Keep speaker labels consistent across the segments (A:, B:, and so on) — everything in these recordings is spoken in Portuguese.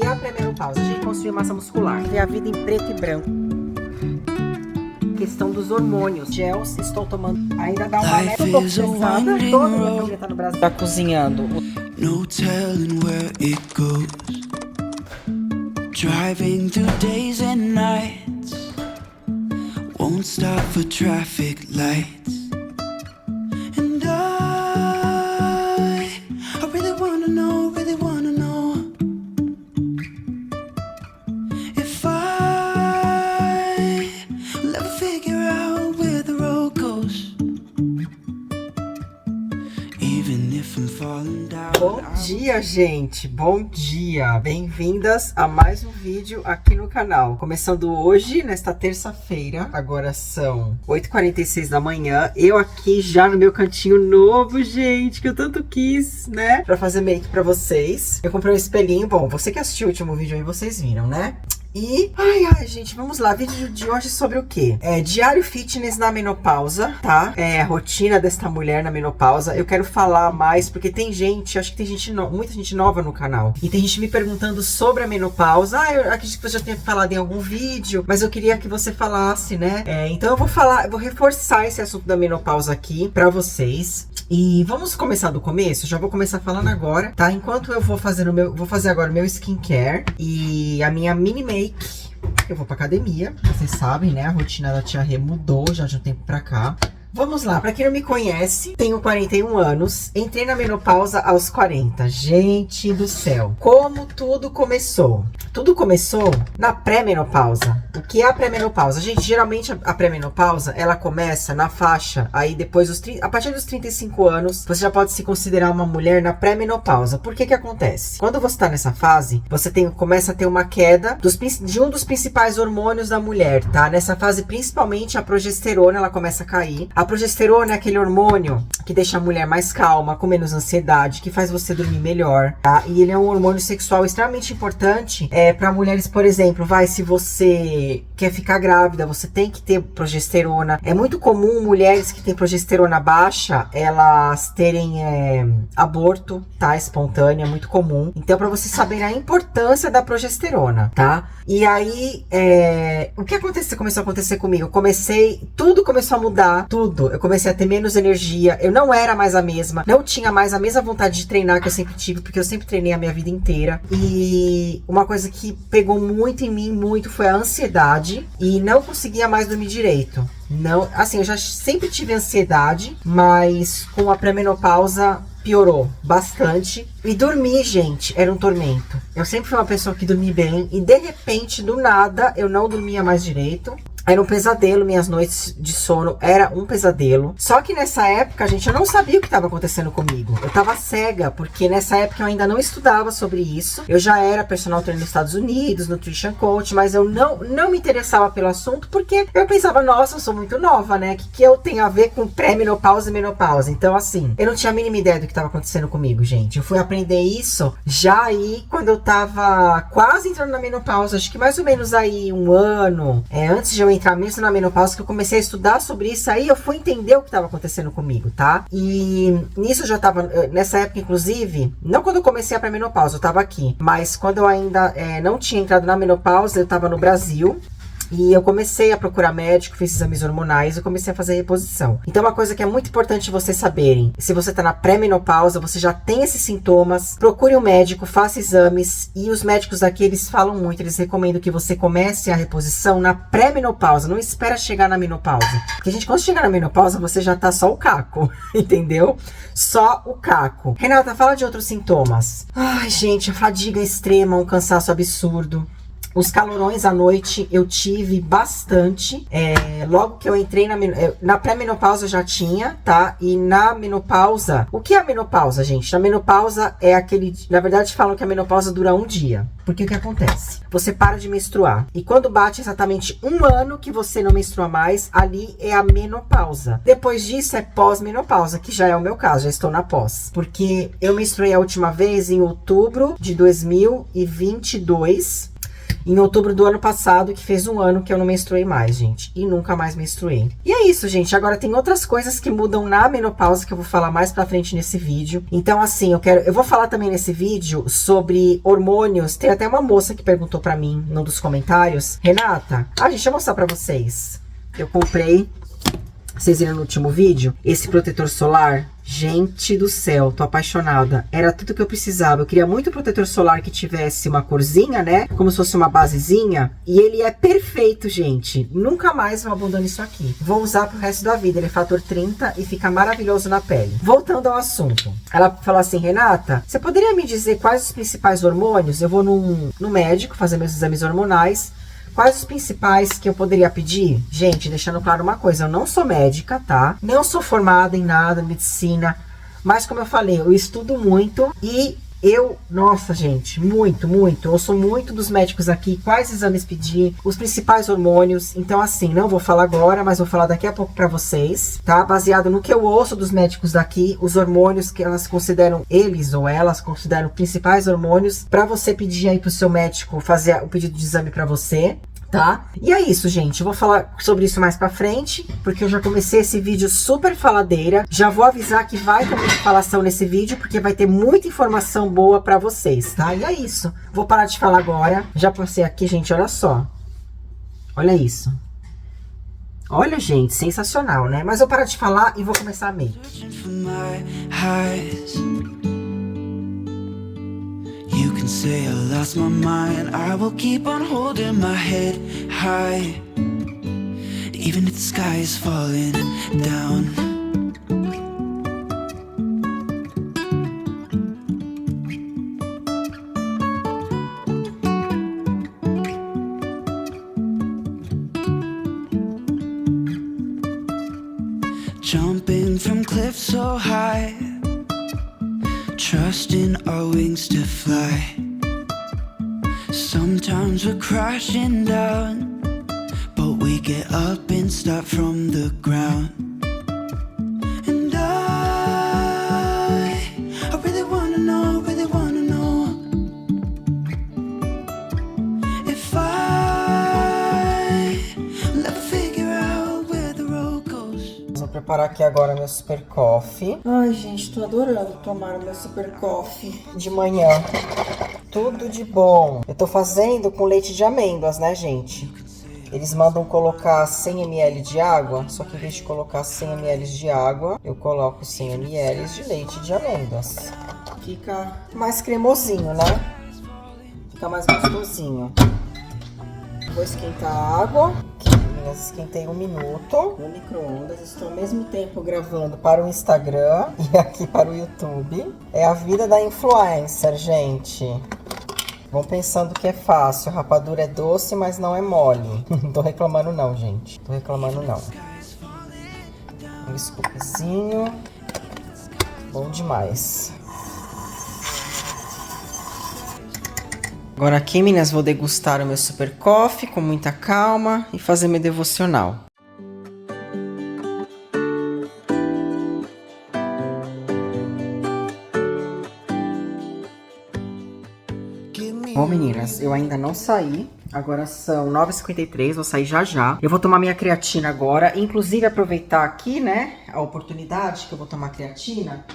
A: E a pré-menopausa, a gente construiu massa muscular. Ver a vida em preto e branco. Questão dos hormônios. Gels, estou tomando. Ainda dá uma meta um pouco pesada. Toda a minha família tá no Brasil. Tá cozinhando.
B: No telling where it goes. Driving through days and nights. Won't stop for traffic lights. And I really wanna know if I will ever figure out where the road goes. Even if I'm falling down.
A: Bom dia, gente! Bom dia! Bem-vindas a mais um vídeo aqui no canal. Começando hoje, nesta terça-feira. Agora são 8h46 da manhã. Eu aqui já no meu cantinho novo, gente, que eu tanto quis, né? Pra fazer make pra vocês. Eu comprei um espelhinho. Bom, você que assistiu o último vídeo aí, vocês viram, né? E, ai, gente, vamos lá. Vídeo de hoje sobre o quê? Diário fitness na menopausa, tá? A rotina desta mulher na menopausa. Eu quero falar mais, porque tem gente, acho que tem gente, muita gente nova no canal. E tem gente me perguntando sobre a menopausa. Eu acredito que você já tenha falado em algum vídeo, mas eu queria que você falasse, né? Então eu vou reforçar esse assunto da menopausa aqui pra vocês. E vamos começar do começo? Já vou começar falando agora, tá? Enquanto eu vou fazer agora o meu skincare e a minha mini make. Eu vou pra academia, vocês sabem, né? A rotina da tia Rê mudou já de um tempo pra cá. Vamos lá, pra quem não me conhece, tenho 41 anos, entrei na menopausa aos 40. Gente do céu, como tudo começou? Tudo começou na pré-menopausa. O que é a pré-menopausa? Gente, geralmente a pré-menopausa, ela começa na faixa, aí depois, a partir dos 35 anos, você já pode se considerar uma mulher na pré-menopausa. Por que que acontece? Quando você tá nessa fase, você começa a ter uma queda de um dos principais hormônios da mulher, tá? Nessa fase, principalmente a progesterona, ela começa a cair. A progesterona é aquele hormônio que deixa a mulher mais calma, com menos ansiedade, que faz você dormir melhor, tá? E ele é um hormônio sexual extremamente importante para mulheres, por exemplo, se você quer ficar grávida, você tem que ter progesterona. É muito comum mulheres que têm progesterona baixa, elas terem aborto, tá? Espontâneo, é muito comum. Então, para você saber a importância da progesterona, tá? E aí, o que começou a acontecer comigo? Tudo começou a mudar, tudo. Eu comecei a ter menos energia, eu não era mais a mesma, não tinha mais a mesma vontade de treinar que eu sempre tive, porque eu sempre treinei a minha vida inteira. E uma coisa que pegou muito em mim, foi a ansiedade, e não conseguia mais dormir direito. Não, assim, eu já sempre tive ansiedade, mas com a pré-menopausa piorou bastante. E dormir, gente, era um tormento. Eu sempre fui uma pessoa que dormia bem, e de repente, do nada, eu não dormia mais direito. Era um pesadelo, minhas noites de sono era um pesadelo. Só que nessa época, gente, eu não sabia o que estava acontecendo comigo. Eu tava cega, porque nessa época eu ainda não estudava sobre isso. Eu já era personal trainer nos Estados Unidos, nutrition coach, mas eu não me interessava pelo assunto, porque eu pensava, nossa, eu sou muito nova, né? O que eu tenho a ver com pré-menopausa e menopausa? Então, assim, eu não tinha a mínima ideia do que estava acontecendo comigo, gente. Eu fui aprender isso já aí, quando eu tava quase entrando na menopausa, acho que mais ou menos aí um ano, antes de eu entrar mesmo na menopausa, que eu comecei a estudar sobre isso, aí eu fui entender o que estava acontecendo comigo, tá? E nisso eu já tava, nessa época inclusive, não quando eu comecei a pré-menopausa, eu tava aqui, mas quando eu ainda não tinha entrado na menopausa, eu tava no Brasil. E eu comecei a procurar médico, fiz exames hormonais e comecei a fazer reposição. Então, uma coisa que é muito importante vocês saberem: se você tá na pré-menopausa, você já tem esses sintomas, procure um médico, faça exames. E os médicos aqui, eles falam muito, eles recomendam que você comece a reposição na pré-menopausa, não espera chegar na menopausa. Porque, gente, quando chegar na menopausa, você já tá só o caco, entendeu? Só o caco. Renata, fala de outros sintomas. Ai, gente, a fadiga extrema, um cansaço absurdo. Os calorões à noite eu tive bastante. Logo que eu entrei na pré-menopausa já tinha, tá? E na menopausa... O que é a menopausa, gente? A menopausa é aquele... Na verdade, falam que a menopausa dura um dia. Porque o que acontece? Você para de menstruar. E quando bate exatamente um ano que você não menstrua mais, ali é a menopausa. Depois disso é pós-menopausa, que já é o meu caso. Já estou na pós. Porque eu menstruei a última vez em outubro de 2022... em outubro do ano passado, que fez um ano que eu não menstruei mais, gente. E nunca mais menstruei. E é isso, gente. Agora tem outras coisas que mudam na menopausa que eu vou falar mais pra frente nesse vídeo. Então, assim, eu vou falar também nesse vídeo sobre hormônios. Tem até uma moça que perguntou pra mim, num dos comentários. Renata, gente, deixa eu mostrar pra vocês. Eu comprei, vocês viram no último vídeo, esse protetor solar. Gente do céu, tô apaixonada. Era tudo que eu precisava. Eu queria muito protetor solar que tivesse uma corzinha, né? Como se fosse uma basezinha. E ele é perfeito, gente. Nunca mais eu abandono isso aqui. Vou usar pro resto da vida. Ele é fator 30 e fica maravilhoso na pele. Voltando ao assunto. Ela falou assim, Renata, você poderia me dizer quais os principais hormônios? Eu vou no médico fazer meus exames hormonais. Quais os principais que eu poderia pedir? Gente, deixando claro uma coisa, eu não sou médica, tá? Não sou formada em nada, medicina. Mas como eu falei, eu estudo muito e nossa gente, muito. Eu ouço muito dos médicos aqui, quais exames pedir, os principais hormônios. Então assim, não vou falar agora, mas vou falar daqui a pouco pra vocês, tá? Baseado no que eu ouço dos médicos daqui, os hormônios que elas consideram, elas consideram principais hormônios, pra você pedir aí pro seu médico fazer o pedido de exame pra você. Tá? E é isso, gente. Eu vou falar sobre isso mais pra frente, porque eu já comecei esse vídeo super faladeira. Já vou avisar que vai ter muita falação nesse vídeo, porque vai ter muita informação boa pra vocês, tá? E é isso. Vou parar de falar agora. Já passei aqui, gente, olha só. Olha isso. Olha, gente, sensacional, né? Mas eu parar de falar e vou começar a make.
B: You can say I lost my mind, I will keep on holding my head high, even if the sky is falling down. Jumping from cliffs so high, trusting our wings to fly. Sometimes we're crashing down, but we get up and start from the ground. And I really wanna know if I'll ever figure out where the road goes.
A: Vou preparar aqui agora meu super coffee. Ai, gente, tô adorando tomar o meu super coffee de manhã. Tudo de bom. Eu tô fazendo com leite de amêndoas, né, gente? Eles mandam colocar 100 ml de água, só que em vez de colocar 100 ml de água, eu coloco 100 ml de leite de amêndoas. Fica mais cremosinho, né? Fica mais gostosinho. Vou esquentar a água. Esquentei 1 minuto no micro-ondas. Estou ao mesmo tempo gravando para o Instagram e aqui para o YouTube. É a vida da influencer, gente. Vão pensando que é fácil. A rapadura é doce, mas não é mole. Não tô reclamando não, gente. Tô reclamando não. Um scoopzinho. Bom demais. Agora aqui, meninas, vou degustar o meu super coffee com muita calma e fazer meu devocional. Bom, meninas, eu ainda não saí. Agora são 9h53, vou sair já. Eu vou tomar minha creatina agora. Inclusive, aproveitar aqui, né, a oportunidade que eu vou tomar creatina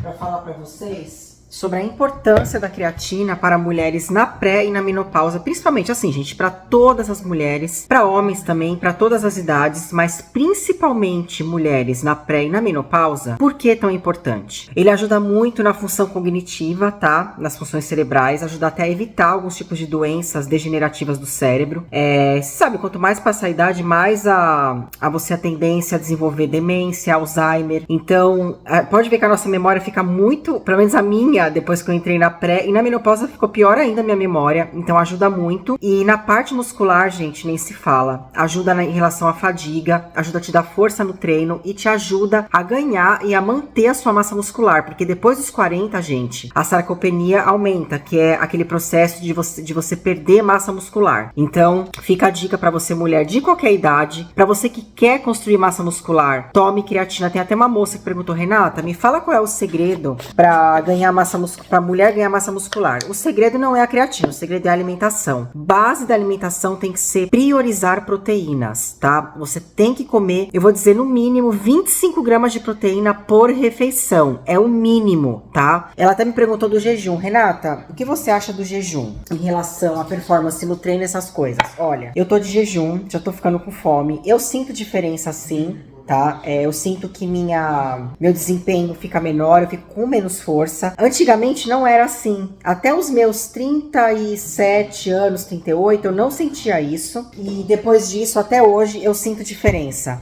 A: para falar para vocês sobre a importância da creatina para mulheres na pré e na menopausa, principalmente assim, gente, para todas as mulheres, para homens também, para todas as idades, mas principalmente mulheres na pré e na menopausa. Por que é tão importante? Ele ajuda muito na função cognitiva, tá? Nas funções cerebrais, ajuda até a evitar alguns tipos de doenças degenerativas do cérebro. Você sabe, quanto mais passa a idade, mais a você a tendência a desenvolver demência, Alzheimer. Então, pode ver que a nossa memória fica muito, pelo menos a minha, depois que eu entrei na pré e na menopausa ficou pior ainda a minha memória, então ajuda muito. E na parte muscular, gente, nem se fala. Ajuda em relação à fadiga, ajuda a te dar força no treino e te ajuda a ganhar e a manter a sua massa muscular, porque depois dos 40, gente, a sarcopenia aumenta, que é aquele processo de você perder massa muscular. Então, fica a dica pra você, mulher de qualquer idade, pra você que quer construir massa muscular, tome creatina. Tem até uma moça que perguntou, Renata, me fala qual é o segredo pra ganhar massa para mulher ganhar massa muscular. O segredo não é a creatina, o segredo é a alimentação. Base da alimentação tem que ser priorizar proteínas, tá? Você tem que comer, eu vou dizer no mínimo 25 gramas de proteína por refeição. É o mínimo, tá? Ela até me perguntou do jejum. Renata, o que você acha do jejum em relação à performance no treino e essas coisas? Olha, eu tô de jejum, já tô ficando com fome. Eu sinto diferença sim, tá? Eu sinto que meu desempenho fica menor, eu fico com menos força. Antigamente não era assim. Até os meus 37 anos, 38, eu não sentia isso. E depois disso, até hoje, eu sinto diferença.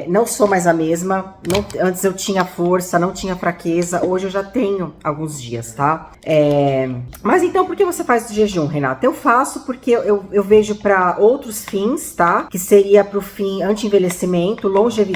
A: Não sou mais a mesma. Antes eu tinha força, não tinha fraqueza. Hoje eu já tenho alguns dias, tá? Mas então, por que você faz o jejum, Renata? Eu faço porque eu vejo para outros fins, tá? Que seria pro fim anti-envelhecimento, longevidade.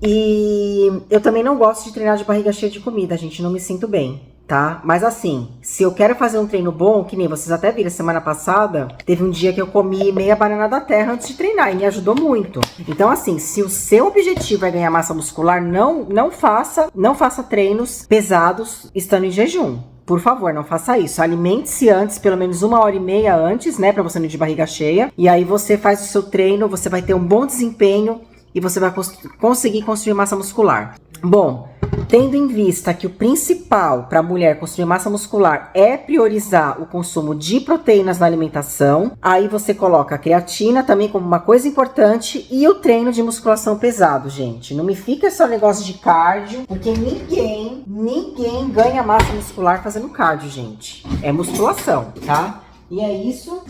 A: E eu também não gosto de treinar de barriga cheia de comida, gente, não me sinto bem, tá? Mas assim, se eu quero fazer um treino bom, que nem vocês até viram semana passada, teve um dia que eu comi meia banana da terra antes de treinar e me ajudou muito. Então assim, se o seu objetivo é ganhar massa muscular, não faça treinos pesados estando em jejum. Por favor, não faça isso. Alimente-se antes, pelo menos 1h30 antes, né? Pra você não ir de barriga cheia. E aí você faz o seu treino, você vai ter um bom desempenho e você vai conseguir construir massa muscular. Bom, tendo em vista que o principal para a mulher construir massa muscular é priorizar o consumo de proteínas na alimentação, aí você coloca a creatina também como uma coisa importante e o treino de musculação pesado, gente. Não me fica só negócio de cardio, porque ninguém ganha massa muscular fazendo cardio, gente. É musculação, tá? E é isso.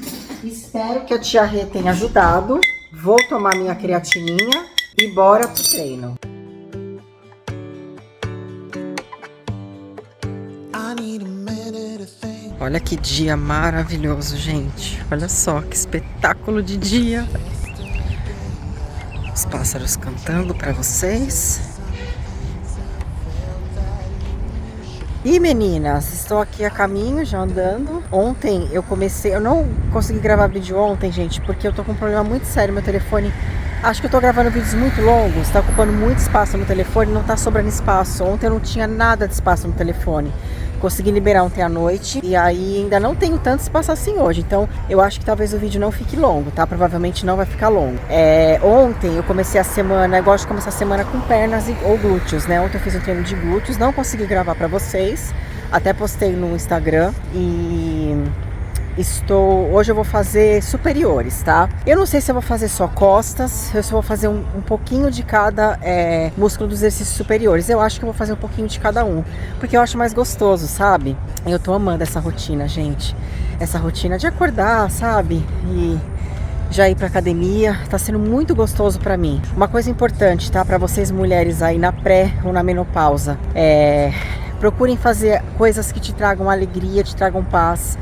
A: Espero que a tia Rê tenha ajudado. Vou tomar minha creatininha e bora pro treino. Olha que dia maravilhoso, gente. Olha só que espetáculo de dia. Os pássaros cantando para vocês. E meninas, estou aqui a caminho, já andando. Ontem eu não consegui gravar vídeo ontem, gente, porque eu tô com um problema muito sério no meu telefone. Acho que eu tô gravando vídeos muito longos, tá ocupando muito espaço no telefone, não tá sobrando espaço. Ontem eu não tinha nada de espaço no telefone. Consegui liberar ontem à noite e aí ainda não tenho tanto espaço assim hoje. Então eu acho que talvez o vídeo não fique longo, tá? Provavelmente não vai ficar longo. Ontem eu comecei a semana, eu gosto de começar a semana com pernas ou glúteos, né? Ontem eu fiz um treino de glúteos, não consegui gravar pra vocês. Até postei no Instagram e... hoje eu vou fazer superiores, tá? Eu não sei se eu vou fazer só costas, eu só vou fazer um pouquinho de cada músculo dos exercícios superiores. Eu acho que eu vou fazer um pouquinho de cada um, porque eu acho mais gostoso, sabe? Eu tô amando essa rotina, gente. Essa rotina de acordar, sabe? E já ir pra academia, tá sendo muito gostoso pra mim. Uma coisa importante, tá? Pra vocês mulheres aí na pré ou na menopausa, procurem fazer coisas que te tragam alegria, te tragam paz.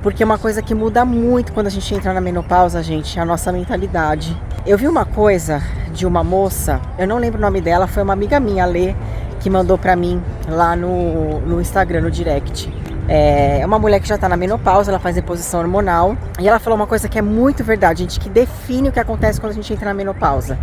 A: Porque uma coisa que muda muito quando a gente entra na menopausa, gente, é a nossa mentalidade. Eu vi uma coisa de uma moça, eu não lembro o nome dela, foi uma amiga minha, a Lê, que mandou pra mim lá no Instagram, no direct. É uma mulher que já tá na menopausa, ela faz reposição hormonal. E ela falou uma coisa que é muito verdade, gente, que define o que acontece quando a gente entra na menopausa.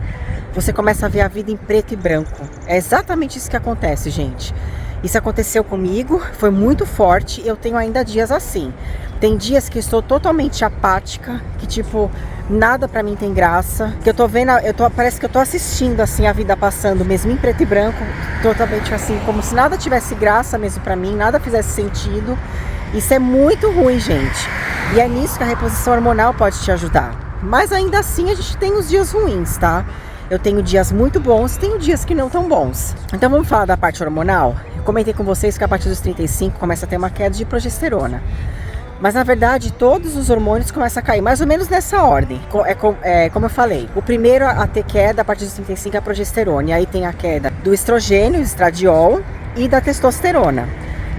A: Você começa a ver a vida em preto e branco. É exatamente isso que acontece, gente. Isso aconteceu comigo, foi muito forte, eu tenho ainda dias assim. Tem dias que estou totalmente apática, que tipo, nada pra mim tem graça. Que eu tô vendo, parece que eu tô assistindo assim a vida passando, mesmo em preto e branco, totalmente assim, como se nada tivesse graça mesmo pra mim, nada fizesse sentido. Isso é muito ruim, gente. E é nisso que a reposição hormonal pode te ajudar. Mas ainda assim a gente tem os dias ruins, tá? Eu tenho dias muito bons, tenho dias que não tão bons. Então vamos falar da parte hormonal? Eu comentei com vocês que a partir dos 35 começa a ter uma queda de progesterona. Mas na verdade todos os hormônios começam a cair, mais ou menos nessa ordem. Como eu falei, o primeiro a ter queda a partir dos 35 é a progesterona. E aí tem a queda do estrogênio, estradiol, e da testosterona.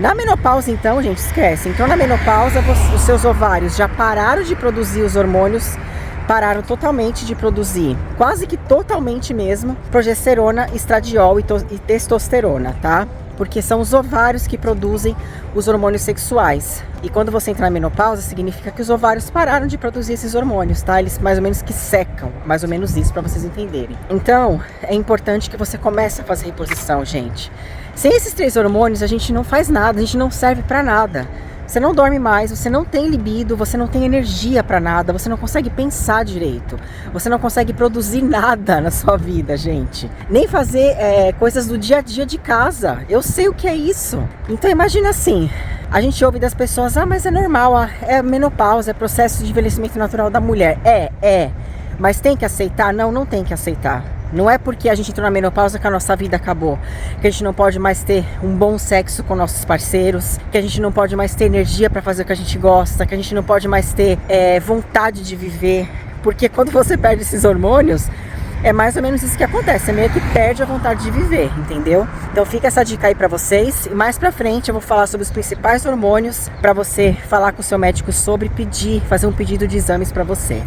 A: Na menopausa então, gente, esquece. Então na menopausa os seus ovários já pararam de produzir os hormônios, pararam totalmente de produzir, quase que totalmente mesmo, progesterona, estradiol e testosterona, tá? Porque são os ovários que produzem os hormônios sexuais. E quando você entrar na menopausa, significa que os ovários pararam de produzir esses hormônios, tá? Eles mais ou menos que secam, mais ou menos isso, para vocês entenderem. Então, é importante que você comece a fazer reposição, gente. Sem esses 3 hormônios, a gente não faz nada, a gente não serve para nada. Você não dorme mais, você não tem libido, você não tem energia para nada, você não consegue pensar direito, você não consegue produzir nada na sua vida, gente. Nem fazer coisas do dia a dia de casa. Eu sei o que é isso. Então imagina assim, a gente ouve das pessoas, ah, mas é normal, é menopausa, é processo de envelhecimento natural da mulher. Mas tem que aceitar? Não, não tem que aceitar. Não é porque a gente entrou na menopausa que a nossa vida acabou, que a gente não pode mais ter um bom sexo com nossos parceiros, que a gente não pode mais ter energia para fazer o que a gente gosta, que a gente não pode mais ter vontade de viver, porque quando você perde esses hormônios, é mais ou menos isso que acontece, você meio que perde a vontade de viver, entendeu? Então fica essa dica aí pra vocês, e mais pra frente eu vou falar sobre os principais hormônios pra você falar com o seu médico sobre, fazer um pedido de exames pra você.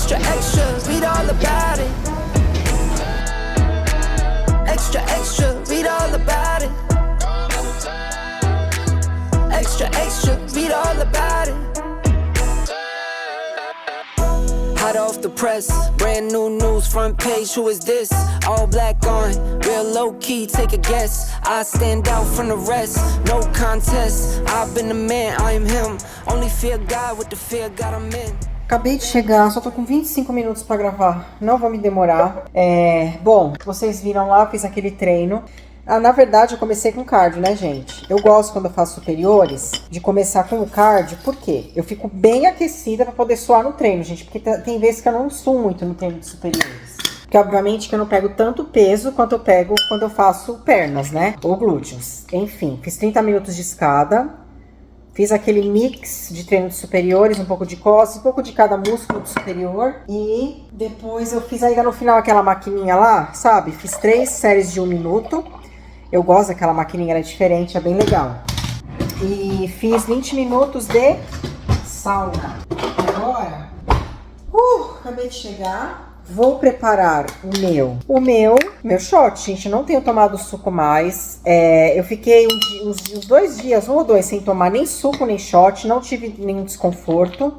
B: Extra, extra, read all about it. Extra, extra, read all about it. Extra, extra, read all about it. Hot off the press, brand new news, front page, who is this? All black on, real low key, take a guess. I stand out from the rest, no contest. I've been the man, I am him. Only fear God with the fear God I'm in.
A: Acabei de chegar, só tô com 25 minutos pra gravar, não vou me demorar. Bom, vocês viram lá, eu fiz aquele treino. Na verdade, eu comecei com cardio, né, gente? Eu gosto, quando eu faço superiores, de começar com o cardio, por quê? Eu fico bem aquecida pra poder suar no treino, gente, porque tem vezes que eu não suo muito no treino de superiores. Porque, obviamente, que eu não pego tanto peso quanto eu pego quando eu faço pernas, né? Ou glúteos. Enfim, fiz 30 minutos de escada. Fiz aquele mix de treino de superiores, um pouco de costas, um pouco de cada músculo do superior. E depois eu fiz ainda no final aquela maquininha lá, sabe? Fiz 3 séries de 1 minuto. Eu gosto daquela maquininha, ela é diferente, é bem legal. E fiz 20 minutos de sauna. Agora, acabei de chegar. Vou preparar o meu shot, gente. Eu não tenho tomado suco mais. Eu fiquei uns 2 dias, 1 ou 2, sem tomar nem suco nem shot. Não tive nenhum desconforto.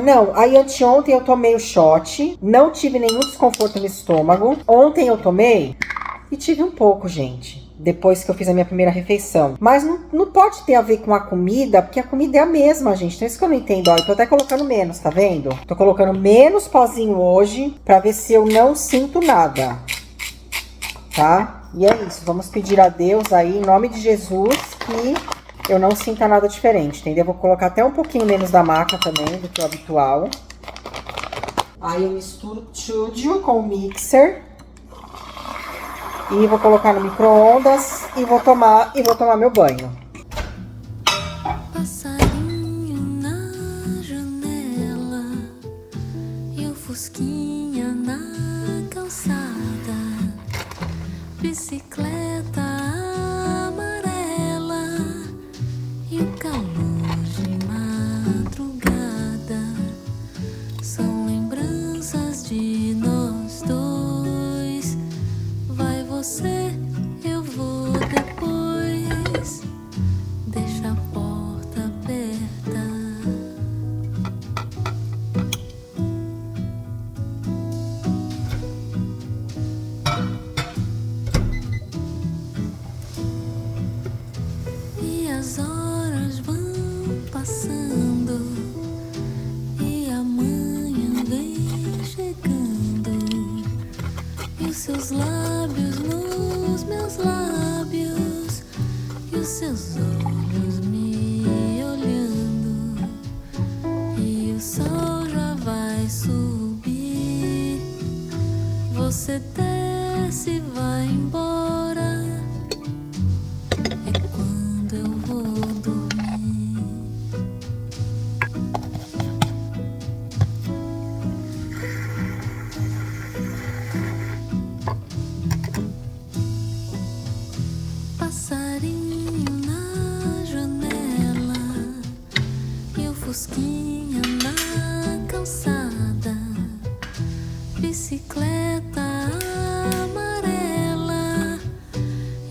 A: Não. Aí anteontem eu tomei o shot. Não tive nenhum desconforto no estômago. Ontem eu tomei e tive um pouco, gente. Depois que eu fiz a minha primeira refeição. Mas não pode ter a ver com a comida, porque a comida é a mesma, gente. Então isso que eu não entendo. Ó, eu tô até colocando menos, tá vendo? Tô colocando menos pozinho hoje, pra ver se eu não sinto nada. Tá? E é isso. Vamos pedir a Deus aí, em nome de Jesus, que eu não sinta nada diferente, entendeu? Vou colocar até um pouquinho menos da maca também, do que o habitual. Aí eu misturo tudo com o mixer. E vou colocar no micro-ondas e vou tomar meu banho.
C: Passarinho na janela e o fusquinha na calçada, bicicleta amarela e o calor de madrugada são lembranças de nós dois. Vai você, eu vou depois. Deixa a porta aberta. E as horas vão passando e amanhã vem chegando. E os seus lábios nos meus lábios e os seus olhos me olhando. E o sol já vai subir. Você desce e vai embora. É quando eu vou dormir. Passarinho na janela e o fusquinha na calçada, bicicleta amarela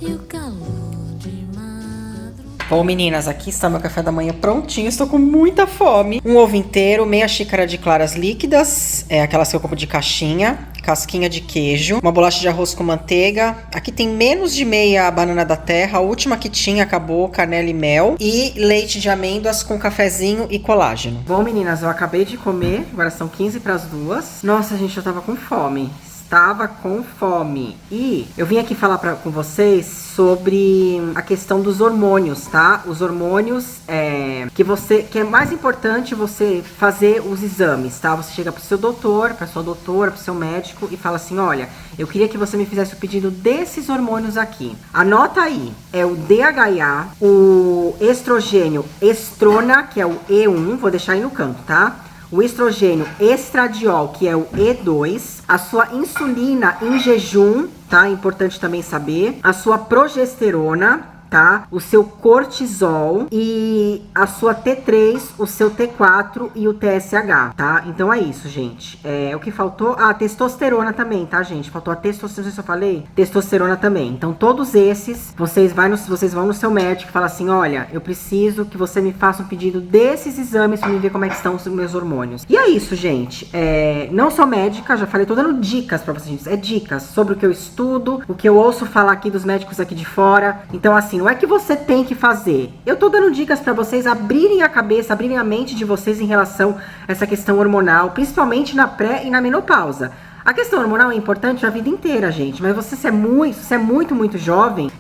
C: e o calor de madrugada.
A: Bom, meninas, aqui está meu café da manhã prontinho. Estou com muita fome. Um ovo inteiro, meia xícara de claras líquidas, aquelas que eu compro de caixinha, casquinha de queijo, uma bolacha de arroz com manteiga. Aqui tem menos de meia banana da terra, a última que tinha acabou, canela e mel, e leite de amêndoas com cafezinho e colágeno. Bom, meninas, eu acabei de comer, agora são 15 para as 2. Nossa, gente, eu tava com fome. Estava com fome. E eu vim aqui falar com vocês sobre a questão dos hormônios, tá? Os hormônios que é mais importante você fazer os exames, tá? Você chega pro seu doutor, pra sua doutora, pro seu médico e fala assim: olha, eu queria que você me fizesse o pedido desses hormônios aqui. Anota aí, é o DHA, o estrogênio estrona, que é o E1, vou deixar aí no canto, tá? O estrogênio estradiol, que é o E2, a sua insulina em jejum, tá? Importante também saber. A sua progesterona, tá? O seu cortisol e a sua T3, o seu T4 e o TSH, tá? Então é isso, gente. O que faltou? A testosterona também, tá, gente? Faltou a testosterona, não sei se eu falei. Testosterona também. Então todos esses, vocês vão no seu médico e falam assim, olha, eu preciso que você me faça um pedido desses exames pra me ver como é que estão os meus hormônios. E é isso, gente. Não sou médica, já falei, tô dando dicas pra vocês, gente. Dicas sobre o que eu estudo, o que eu ouço falar aqui dos médicos aqui de fora. Então, assim, não é que você tem que fazer. Eu tô dando dicas pra vocês abrirem a cabeça, abrirem a mente de vocês em relação a essa questão hormonal, principalmente na pré e na menopausa. A questão hormonal é importante a vida inteira, gente. Mas se é muito jovem,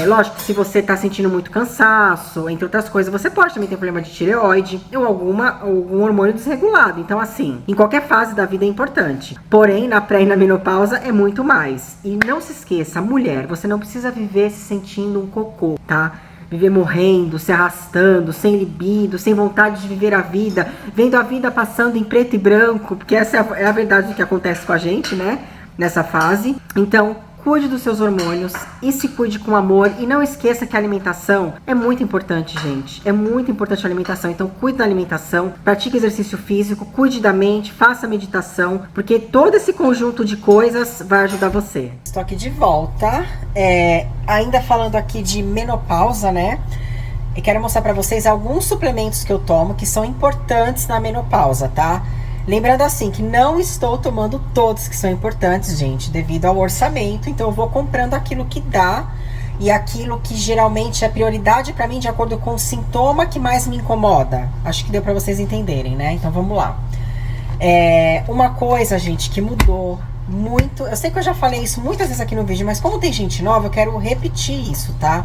A: lógico que se você tá sentindo muito cansaço, entre outras coisas, você pode também ter problema de tireoide ou algum hormônio desregulado. Então, assim, em qualquer fase da vida é importante. Porém, na pré e na menopausa é muito mais. E não se esqueça, mulher, você não precisa viver se sentindo um cocô, tá? Viver morrendo, se arrastando, sem libido, sem vontade de viver a vida, vendo a vida passando em preto e branco, porque essa é a verdade do que acontece com a gente, né? Nessa fase. Então, cuide dos seus hormônios e se cuide com amor. E não esqueça que a alimentação é muito importante, gente. É muito importante a alimentação. Então, cuide da alimentação, pratique exercício físico, cuide da mente, faça meditação, porque todo esse conjunto de coisas vai ajudar você. Estou aqui de volta, ainda falando aqui de menopausa, né? E quero mostrar pra vocês alguns suplementos que eu tomo que são importantes na menopausa, tá? Lembrando assim, que não estou tomando todos que são importantes, gente, devido ao orçamento. Então eu vou comprando aquilo que dá e aquilo que geralmente é prioridade pra mim de acordo com o sintoma que mais me incomoda. Acho que deu pra vocês entenderem, né? Então vamos lá. Uma coisa, gente, que mudou muito. Eu sei que eu já falei isso muitas vezes aqui no vídeo, mas como tem gente nova, eu quero repetir isso, tá?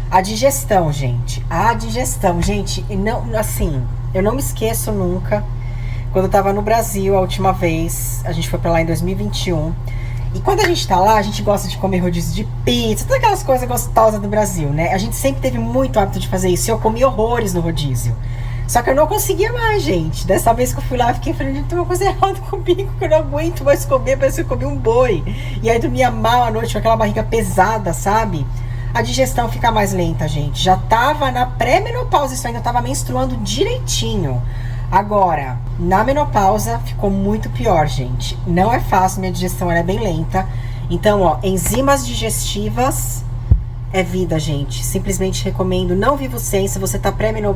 A: A digestão, gente. A digestão, gente, eu não me esqueço nunca. Quando eu tava no Brasil a última vez, a gente foi pra lá em 2021. E quando a gente tá lá, a gente gosta de comer rodízio de pizza, todas aquelas coisas gostosas do Brasil, né? A gente sempre teve muito hábito de fazer isso. Eu comi horrores no rodízio. Só que eu não conseguia mais, gente. Dessa vez que eu fui lá, eu fiquei falando, tem uma coisa errada comigo, que eu não aguento mais comer, parece que eu comi um boi. E aí dormia mal à noite, com aquela barriga pesada, sabe? A digestão fica mais lenta, gente. Já tava na pré-menopausa, isso ainda tava menstruando direitinho. Agora, na menopausa, ficou muito pior, gente. Não é fácil, minha digestão ela é bem lenta. Então, ó, enzimas digestivas é vida, gente. Simplesmente recomendo, não vivo sem. Se você tá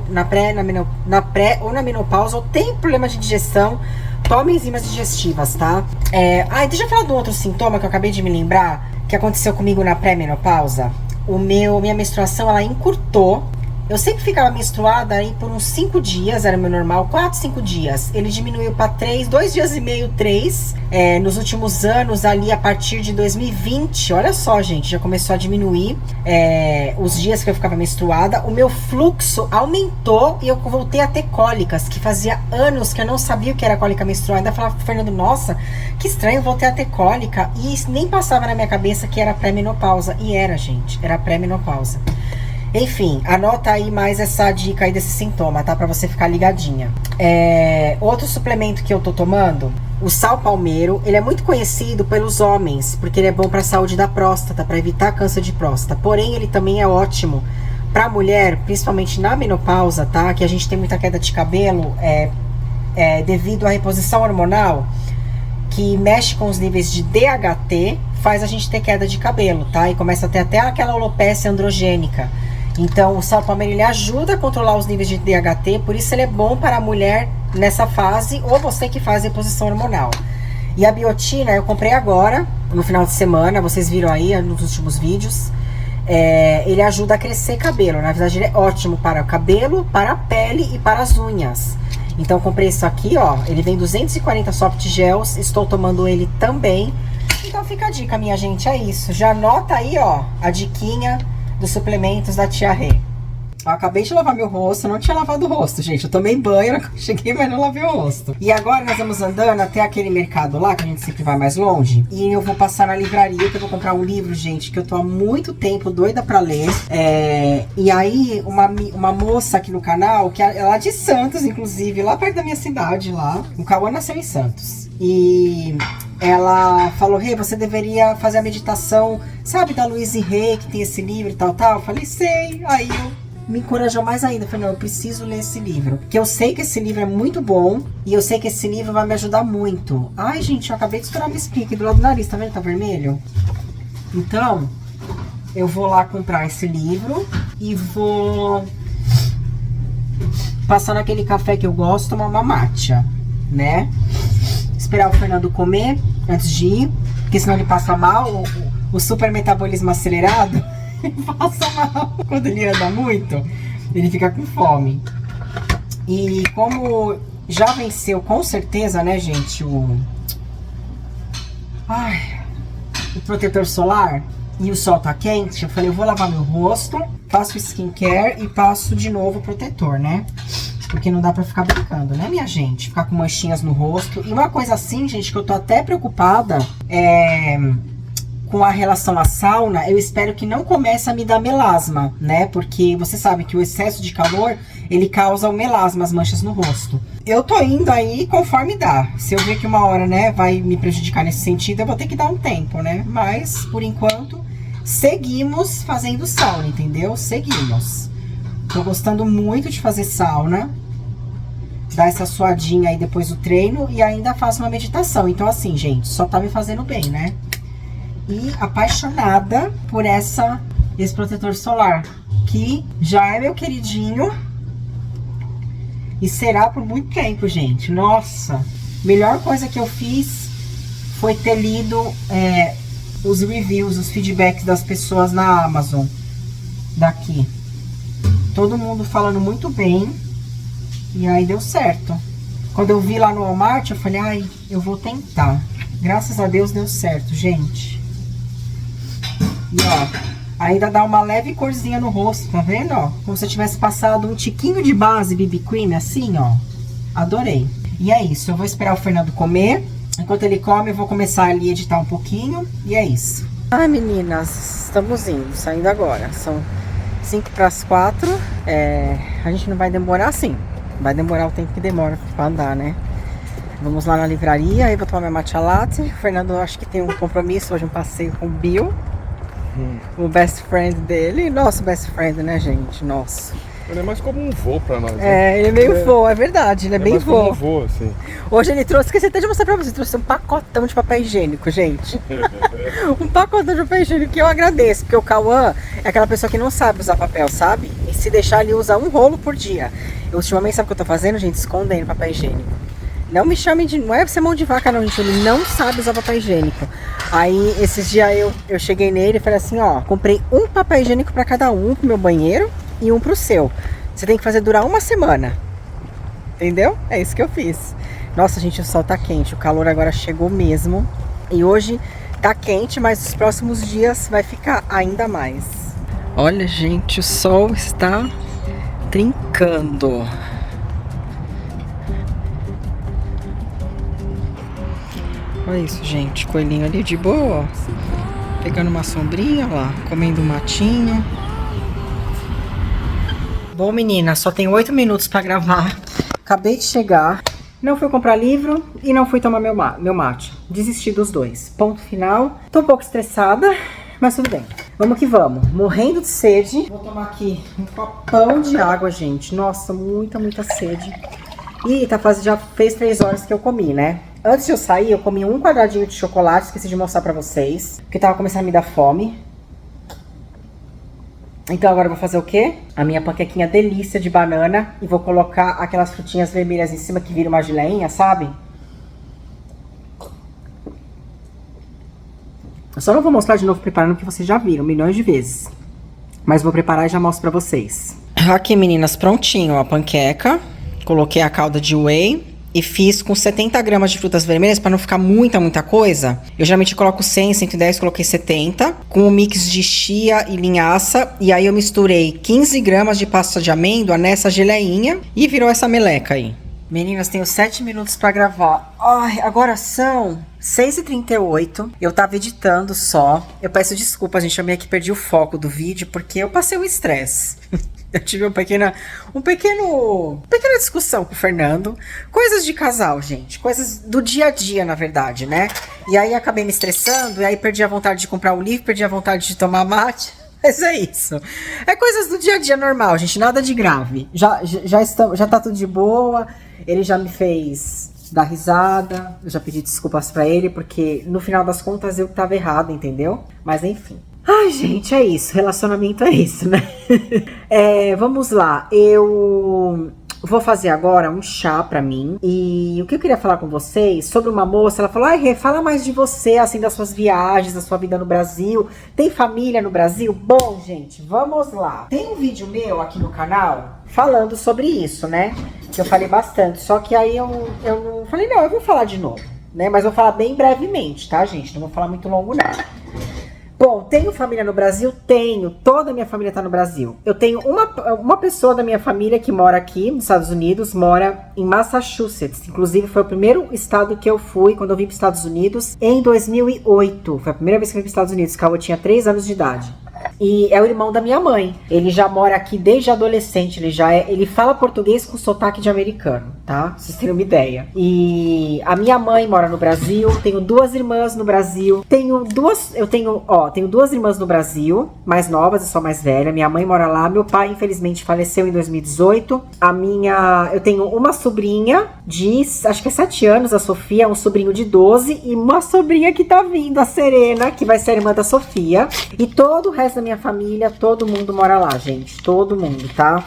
A: na pré ou na menopausa ou tem problema de digestão, tome enzimas digestivas, tá? Deixa eu falar de um outro sintoma que eu acabei de me lembrar, que aconteceu comigo na pré-menopausa. Minha menstruação, ela encurtou. Eu sempre ficava menstruada aí por uns 5 dias, era meu normal, 4, 5 dias. Ele diminuiu para 3, 2 dias e meio, 3. Nos últimos anos, ali a partir de 2020, olha só, gente, já começou a diminuir os dias que eu ficava menstruada. O meu fluxo aumentou e eu voltei a ter cólicas, que fazia anos que eu não sabia o que era cólica menstrual. Ainda falava pro Fernando, nossa, que estranho, voltei a ter cólica. E nem passava na minha cabeça que era pré-menopausa. E era, gente, era pré-menopausa. Enfim, anota aí mais essa dica aí desse sintoma, tá? Pra você ficar ligadinha. Outro suplemento que eu tô tomando, o sal palmeiro, ele é muito conhecido pelos homens, porque ele é bom pra saúde da próstata, pra evitar câncer de próstata. Porém, ele também é ótimo pra mulher, principalmente na menopausa, tá? Que a gente tem muita queda de cabelo, devido à reposição hormonal, que mexe com os níveis de DHT, faz a gente ter queda de cabelo, tá? E começa a ter até aquela alopecia androgênica. Então, o sal palmeiro, ele ajuda a controlar os níveis de DHT, por isso ele é bom para a mulher nessa fase, ou você que faz reposição hormonal. E a biotina, eu comprei agora, no final de semana, vocês viram aí nos últimos vídeos. Ele ajuda a crescer cabelo, na verdade ele é ótimo para o cabelo, para a pele e para as unhas. Então, eu comprei isso aqui, ó, ele vem 240 soft gels, estou tomando ele também. Então, fica a dica, minha gente, é isso. Já anota aí, ó, a diquinha dos suplementos da Tia Rê. Eu acabei de lavar meu rosto, eu não tinha lavado o rosto, gente. Eu tomei banho, cheguei, mas não lavei o rosto. E agora nós vamos andando até aquele mercado lá, que a gente sempre vai mais longe. E eu vou passar na livraria, que eu vou comprar um livro, gente, que eu tô há muito tempo doida pra ler. E aí, uma moça aqui no canal, que é lá de Santos, inclusive, lá perto da minha cidade, lá. O Cauã nasceu em Santos. E ela falou, Rê, você deveria fazer a meditação, sabe, da Louise Hay, que tem esse livro e tal. Eu falei, sei. Aí eu me encorajou mais ainda. Eu falei, não, eu preciso ler esse livro. Porque eu sei que esse livro é muito bom. E eu sei que esse livro vai me ajudar muito. Ai, gente, eu acabei de estourar minha espinha aqui do lado do nariz. Tá vendo? Tá vermelho? Então, eu vou lá comprar esse livro. E vou passar naquele café que eu gosto, tomar uma matcha, né? Esperar o Fernando comer antes de ir. Porque senão ele passa mal. O super metabolismo acelerado. Ele passa mal quando ele anda muito, ele fica com fome. E como já venceu com certeza, né, gente, o protetor solar e o sol tá quente, eu falei, eu vou lavar meu rosto, faço skincare e passo de novo o protetor, né? Porque não dá pra ficar brincando, né, minha gente? Ficar com manchinhas no rosto. E uma coisa assim, gente, que eu tô até preocupada com a relação à sauna, eu espero que não comece a me dar melasma, né? Porque você sabe que o excesso de calor, ele causa o melasma, as manchas no rosto. Eu tô indo aí conforme dá. Se eu ver que uma hora, né, vai me prejudicar nesse sentido, eu vou ter que dar um tempo, né? Mas, por enquanto, seguimos fazendo sauna, entendeu? Seguimos. Tô gostando muito de fazer sauna. Dar essa suadinha aí depois do treino e ainda faço uma meditação. Então, assim, gente, só tá me fazendo bem, né? E apaixonada por esse protetor solar, que já é meu queridinho e será por muito tempo, gente. Nossa, melhor coisa que eu fiz foi ter lido os reviews, os feedbacks das pessoas na Amazon daqui. Todo mundo falando muito bem e aí deu certo. Quando eu vi lá no Walmart, eu falei, ai, eu vou tentar. Graças a Deus deu certo, gente. E ó, ainda dá uma leve corzinha no rosto, tá vendo, ó? Como se eu tivesse passado um tiquinho de base BB Cream, assim, ó. Adorei. E é isso, eu vou esperar o Fernando comer. Enquanto ele come, eu vou começar ali a editar um pouquinho. E é isso. Ai, meninas, estamos indo, saindo agora. São 5 para as 4. A gente não vai demorar assim. Vai demorar o tempo que demora pra andar, né? Vamos lá na livraria, aí vou tomar minha matcha latte. O Fernando, acho que tem um compromisso hoje, um passeio com o Bill. O best friend dele. Nosso best friend, né, gente? Nossa.
D: Ele é mais como um vô pra nós, né?
A: Ele é meio vô, é verdade. Ele é bem
D: mais
A: vô.
D: como um vô, assim.
A: Hoje ele trouxe, esqueci até de mostrar pra vocês, trouxe um pacotão de papel higiênico, gente. Um pacotão de papel higiênico que eu agradeço, porque o Cauã é aquela pessoa que não sabe usar papel, sabe? E se deixar ele usar um rolo por dia. Eu ultimamente, sabe o que eu tô fazendo, gente? Escondendo papel higiênico. Não me chamem de... Não é ser mão de vaca, não, gente. Ele não sabe usar papel higiênico. Aí, esses dias eu cheguei nele e falei assim, ó, comprei um papel higiênico pra cada um, pro meu banheiro e um pro seu. Você tem que fazer durar uma semana. Entendeu? É isso que eu fiz. Nossa, gente, o sol tá quente. O calor agora chegou mesmo. E hoje tá quente, mas nos próximos dias vai ficar ainda mais. Olha, gente, o sol está trincando. Olha isso, gente. Coelhinho ali de boa, ó. Pegando uma sombrinha, ó lá. Comendo um matinho. Bom, menina, só tem 8 minutos pra gravar. Acabei de chegar. Não fui comprar livro e não fui tomar meu mate. Desisti dos dois. Ponto final. Tô um pouco estressada, mas tudo bem. Vamos que vamos. Morrendo de sede. Vou tomar aqui um copão de água, gente. Nossa, muita sede. E já fez 3 horas que eu comi, né? Antes de eu sair, eu comi um quadradinho de chocolate. Esqueci de mostrar pra vocês, porque tava começando a me dar fome. Então agora eu vou fazer o quê? A minha panquequinha delícia de banana. E vou colocar aquelas frutinhas vermelhas em cima que viram uma geleinha, sabe? Eu só não vou mostrar de novo preparando, porque vocês já viram milhões de vezes. Mas vou preparar e já mostro pra vocês. Aqui, meninas, prontinho a panqueca. Coloquei a calda de whey. E fiz com 70 gramas de frutas vermelhas para não ficar muita coisa. Eu geralmente coloco 100, 110, coloquei 70. Com um mix de chia e linhaça. E aí eu misturei 15 gramas de pasta de amêndoa nessa geleinha. E virou essa meleca aí. Meninas, tenho 7 minutos para gravar. Ai, agora são 6h38. Eu tava editando só. Eu peço desculpa, gente. Eu meio que perdi o foco do vídeo porque eu passei um estresse. Eu tive uma pequena discussão com o Fernando. Coisas de casal, gente. Coisas do dia a dia, na verdade, né? E aí acabei me estressando, e aí perdi a vontade de comprar o livro, perdi a vontade de tomar mate. Mas é isso. É coisas do dia a dia normal, gente, nada de grave. Já tá tudo de boa, ele já me fez dar risada, eu já pedi desculpas pra ele, porque no final das contas eu tava errado, entendeu? Mas enfim. Ai, gente, é isso. Relacionamento é isso, né? Vamos lá. Eu vou fazer agora um chá pra mim. E o que eu queria falar com vocês sobre uma moça, ela falou: ai, Rê, fala mais de você, assim, das suas viagens, da sua vida no Brasil. Tem família no Brasil? Bom, gente, vamos lá. Tem um vídeo meu aqui no canal falando sobre isso, né? Que eu falei bastante. Só que aí eu não falei, não, eu vou falar de novo, né? Mas eu vou falar bem brevemente, tá, gente? Não vou falar muito longo, não. Bom, tenho família no Brasil? Tenho. Toda a minha família tá no Brasil. Eu tenho uma pessoa da minha família que mora aqui nos Estados Unidos, mora em Massachusetts. Inclusive, foi o primeiro estado que eu fui quando eu vim para os Estados Unidos em 2008. Foi a primeira vez que eu vim para os Estados Unidos, quando eu tinha 3 anos de idade. E é o irmão da minha mãe. Ele já mora aqui desde adolescente. Ele fala português com sotaque de americano, tá? Pra vocês terem uma ideia. E a minha mãe mora no Brasil. Tenho 2 irmãs no Brasil. Tenho 2 irmãs no Brasil, mais novas, eu sou mais velha. Minha mãe mora lá. Meu pai, infelizmente, faleceu em 2018. Eu tenho uma sobrinha de, acho que é 7 anos, a Sofia, um sobrinho de 12 e uma sobrinha que tá vindo, a Serena, que vai ser a irmã da Sofia. E todo o resto da minha família, todo mundo mora lá, gente. Todo mundo, tá?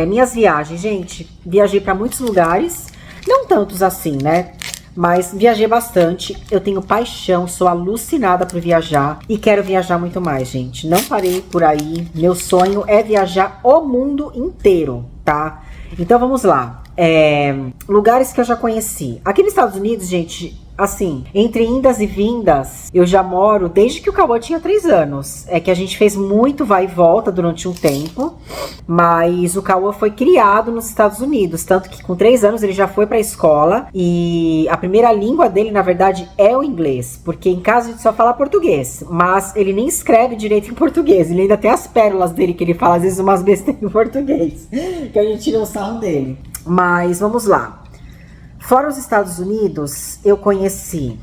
A: Minhas viagens, gente. Viajei pra muitos lugares. Não tantos assim, né? Mas viajei bastante. Eu tenho paixão, sou alucinada por viajar. E quero viajar muito mais, gente. Não parei por aí. Meu sonho é viajar o mundo inteiro, tá? Então vamos lá. Lugares que eu já conheci. Aqui nos Estados Unidos, gente... Assim, entre indas e vindas, eu já moro desde que o Cauã tinha 3 anos. É que a gente fez muito vai e volta durante um tempo, mas o Cauã foi criado nos Estados Unidos, tanto que com 3 anos ele já foi pra escola e a primeira língua dele, na verdade, é o inglês, porque em casa a gente só fala português, mas ele nem escreve direito em português, ele ainda tem as pérolas dele que ele fala, às vezes umas besteiras em português, que a gente tira o sarro dele. Mas vamos lá. Fora os Estados Unidos, eu conheci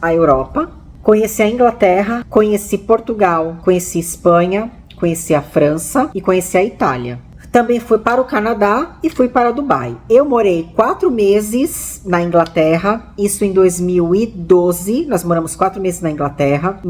A: a Europa, conheci a Inglaterra, conheci Portugal, conheci Espanha, conheci a França e conheci a Itália. Também fui para o Canadá e fui para Dubai. Eu morei 4 meses na Inglaterra, isso em 2012. Nós moramos 4 meses na Inglaterra.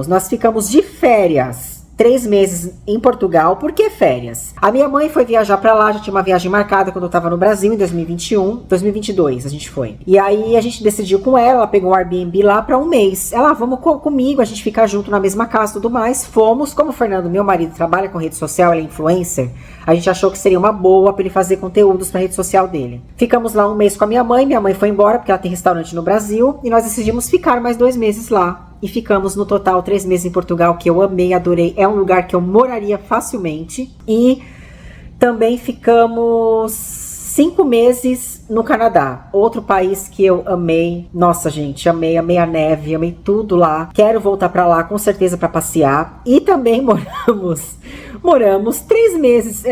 A: Nós ficamos de férias. 3 meses em Portugal, por que férias? A minha mãe foi viajar pra lá, já tinha uma viagem marcada quando eu tava no Brasil, em 2022 a gente foi. E aí a gente decidiu com ela pegou um Airbnb lá pra 1 mês. Ela, vamos comigo, a gente fica junto na mesma casa e tudo mais. Fomos, como o Fernando, meu marido, trabalha com rede social, ele é influencer, a gente achou que seria uma boa pra ele fazer conteúdos pra rede social dele. Ficamos lá 1 mês com a minha mãe foi embora porque ela tem restaurante no Brasil, e nós decidimos ficar mais 2 meses lá. E ficamos no total 3 meses em Portugal, que eu amei, adorei. É um lugar que eu moraria facilmente. E também ficamos 5 meses no Canadá. Outro país que eu amei. Nossa, gente, amei a neve, amei tudo lá. Quero voltar pra lá, com certeza, pra passear. E também moramos 3 meses,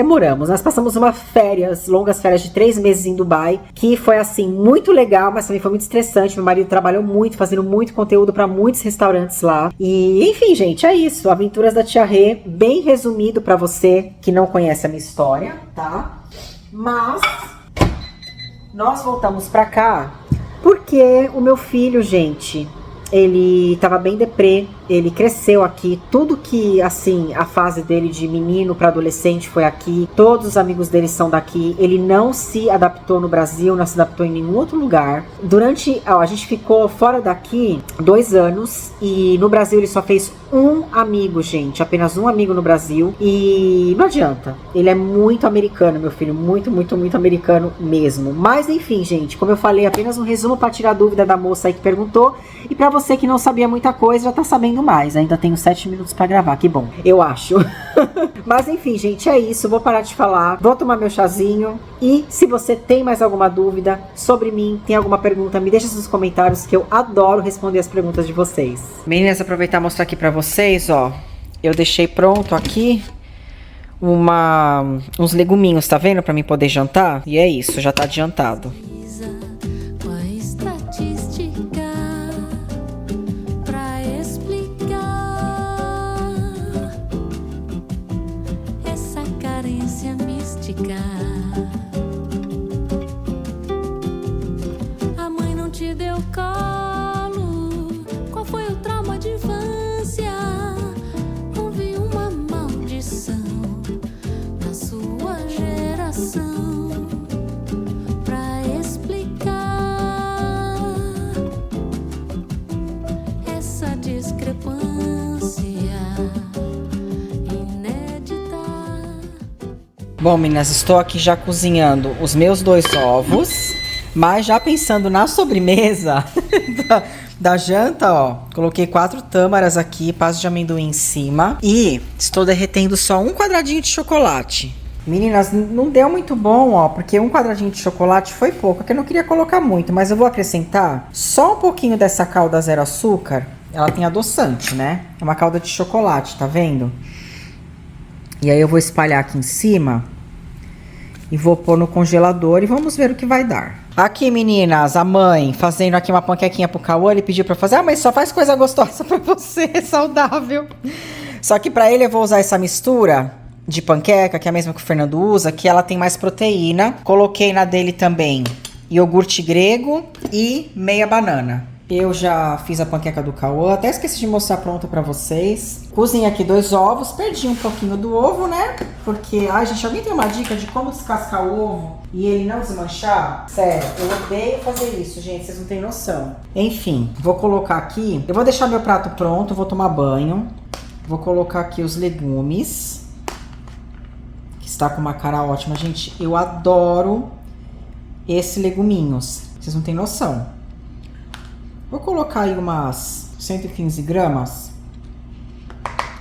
A: nós passamos longas férias de 3 meses em Dubai, que foi assim, muito legal, mas também foi muito estressante. Meu marido trabalhou muito, fazendo muito conteúdo para muitos restaurantes lá. E enfim, gente, é isso, Aventuras da Tia Rê, bem resumido para você que não conhece a minha história, tá? Mas nós voltamos pra cá porque o meu filho, gente, ele tava bem deprê, ele cresceu aqui, tudo que, assim, a fase dele de menino para adolescente foi aqui, todos os amigos dele são daqui, ele não se adaptou no Brasil, não se adaptou em nenhum outro lugar. A gente ficou fora daqui 2 anos e no Brasil ele só fez um amigo, gente, apenas um amigo no Brasil e não adianta, ele é muito americano, meu filho, muito, muito, muito americano mesmo. Mas enfim, gente, como eu falei, apenas um resumo para tirar dúvida da moça aí que perguntou e para você que não sabia muita coisa, já tá sabendo mais. Ainda tenho 7 minutos pra gravar, que bom, eu acho. Mas enfim, gente, é isso. Vou parar de falar, vou tomar meu chazinho. E se você tem mais alguma dúvida sobre mim, tem alguma pergunta, me deixa nos comentários, que eu adoro responder as perguntas de vocês. Meninas, aproveitar e mostrar aqui pra vocês, ó. Eu deixei pronto aqui uns leguminhos, tá vendo? Pra mim poder jantar. E é isso, já tá adiantado.
C: Com a estatística
A: Bom, meninas, estou aqui já cozinhando os meus 2 ovos, mas já pensando na sobremesa da janta, ó. Coloquei 4 tâmaras aqui, pasta de amendoim em cima e estou derretendo só um quadradinho de chocolate. Meninas, não deu muito bom, ó, porque um quadradinho de chocolate foi pouco, porque eu não queria colocar muito, mas eu vou acrescentar só um pouquinho dessa calda zero açúcar. Ela tem adoçante, né? É uma calda de chocolate, tá vendo? E aí eu vou espalhar aqui em cima e vou pôr no congelador e vamos ver o que vai dar. Aqui, meninas, a mãe fazendo aqui uma panquequinha pro Cauã. Ele pediu pra fazer. Ah, mas só faz coisa gostosa pra você, saudável. Só que pra ele eu vou usar essa mistura de panqueca, que é a mesma que o Fernando usa, que ela tem mais proteína. Coloquei na dele também iogurte grego e meia banana. Eu já fiz a panqueca do Cauã, até esqueci de mostrar pronta pra vocês. Cozinhei aqui 2 ovos, perdi um pouquinho do ovo, né? Porque, ai gente, alguém tem uma dica de como descascar o ovo e ele não desmanchar? Sério, eu odeio fazer isso, gente, vocês não têm noção. Enfim, vou colocar aqui, eu vou deixar meu prato pronto, vou tomar banho. Vou colocar aqui os legumes, que está com uma cara ótima. Gente, eu adoro esses leguminhos, vocês não têm noção. Vou colocar aí umas 115 gramas.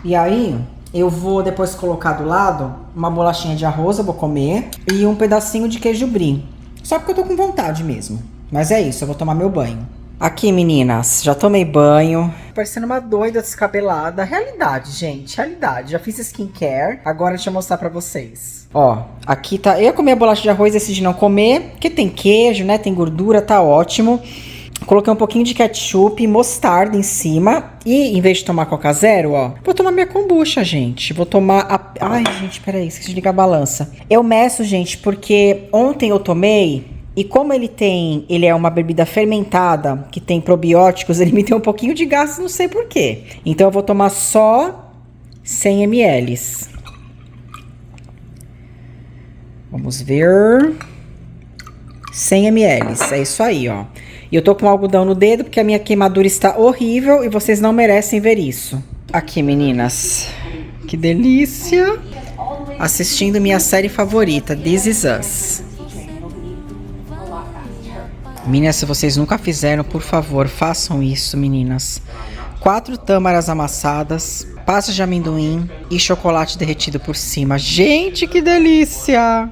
A: E aí, eu vou depois colocar do lado uma bolachinha de arroz, eu vou comer. E um pedacinho de queijo brie. Só porque eu tô com vontade mesmo. Mas é isso, eu vou tomar meu banho. Aqui, meninas, já tomei banho. Parecendo uma doida descabelada. Realidade, gente, realidade. Já fiz skincare, agora deixa eu mostrar pra vocês. Ó, aqui tá... Eu ia comer a bolacha de arroz, decidi não comer. Porque tem queijo, né, tem gordura, tá ótimo. Coloquei um pouquinho de ketchup e mostarda em cima. E, em vez de tomar Coca Zero, ó, vou tomar minha kombucha, gente. Vou tomar a... Ai, gente, peraí, esqueci de ligar a balança. Eu meço, gente, porque ontem eu tomei... E como ele é uma bebida fermentada, que tem probióticos, ele me deu um pouquinho de gás, não sei porquê. Então eu vou tomar só 100 ml. Vamos ver... 100 ml, é isso aí, ó. E eu tô com algodão no dedo porque a minha queimadura está horrível e vocês não merecem ver isso. Aqui, meninas. Que delícia. Assistindo minha série favorita, This Is Us. Meninas, se vocês nunca fizeram, por favor, façam isso, meninas. 4 tâmaras amassadas, pasta de amendoim e chocolate derretido por cima. Gente, que delícia!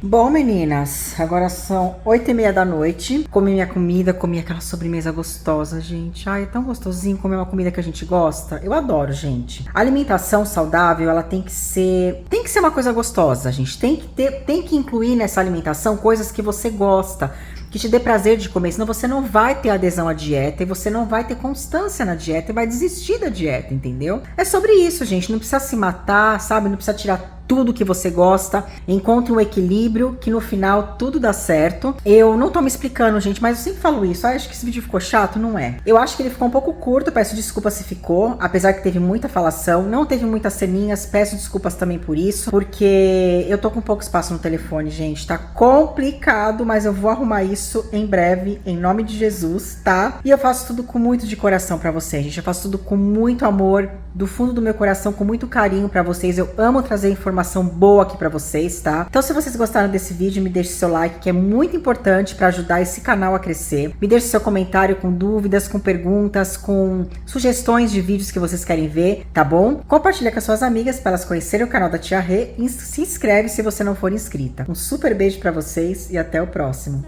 A: Bom, meninas, agora são 8h30 da noite. Comi minha comida, comi aquela sobremesa gostosa, gente. Ai, é tão gostosinho comer uma comida que a gente gosta. Eu adoro, gente. A alimentação saudável, ela tem que ser uma coisa gostosa, gente. Tem que incluir nessa alimentação coisas que você gosta, que te dê prazer de comer, senão você não vai ter adesão à dieta e você não vai ter constância na dieta e vai desistir da dieta, entendeu? É sobre isso, gente. Não precisa se matar, sabe? Não precisa tirar tudo que você gosta. Encontre um equilíbrio que no final tudo dá certo. Eu não tô me explicando, gente, mas eu sempre falo isso. Ah, acho que esse vídeo ficou chato, não é? Eu acho que ele ficou um pouco curto, peço desculpa se ficou, apesar que teve muita falação, não teve muitas ceninhas, peço desculpas também por isso, porque eu tô com pouco espaço no telefone, gente, tá complicado, mas eu vou arrumar isso em breve, em nome de Jesus, tá? E eu faço tudo com muito de coração pra vocês, gente, eu faço tudo com muito amor, do fundo do meu coração, com muito carinho pra vocês. Eu amo trazer informação boa aqui pra vocês, tá? Então, se vocês gostaram desse vídeo, me deixe seu like, que é muito importante pra ajudar esse canal a crescer. Me deixe seu comentário com dúvidas, com perguntas, com sugestões de vídeos que vocês querem ver, tá bom? Compartilha com as suas amigas pra elas conhecerem o canal da Tia Rê e se inscreve se você não for inscrita. Um super beijo pra vocês e até o próximo.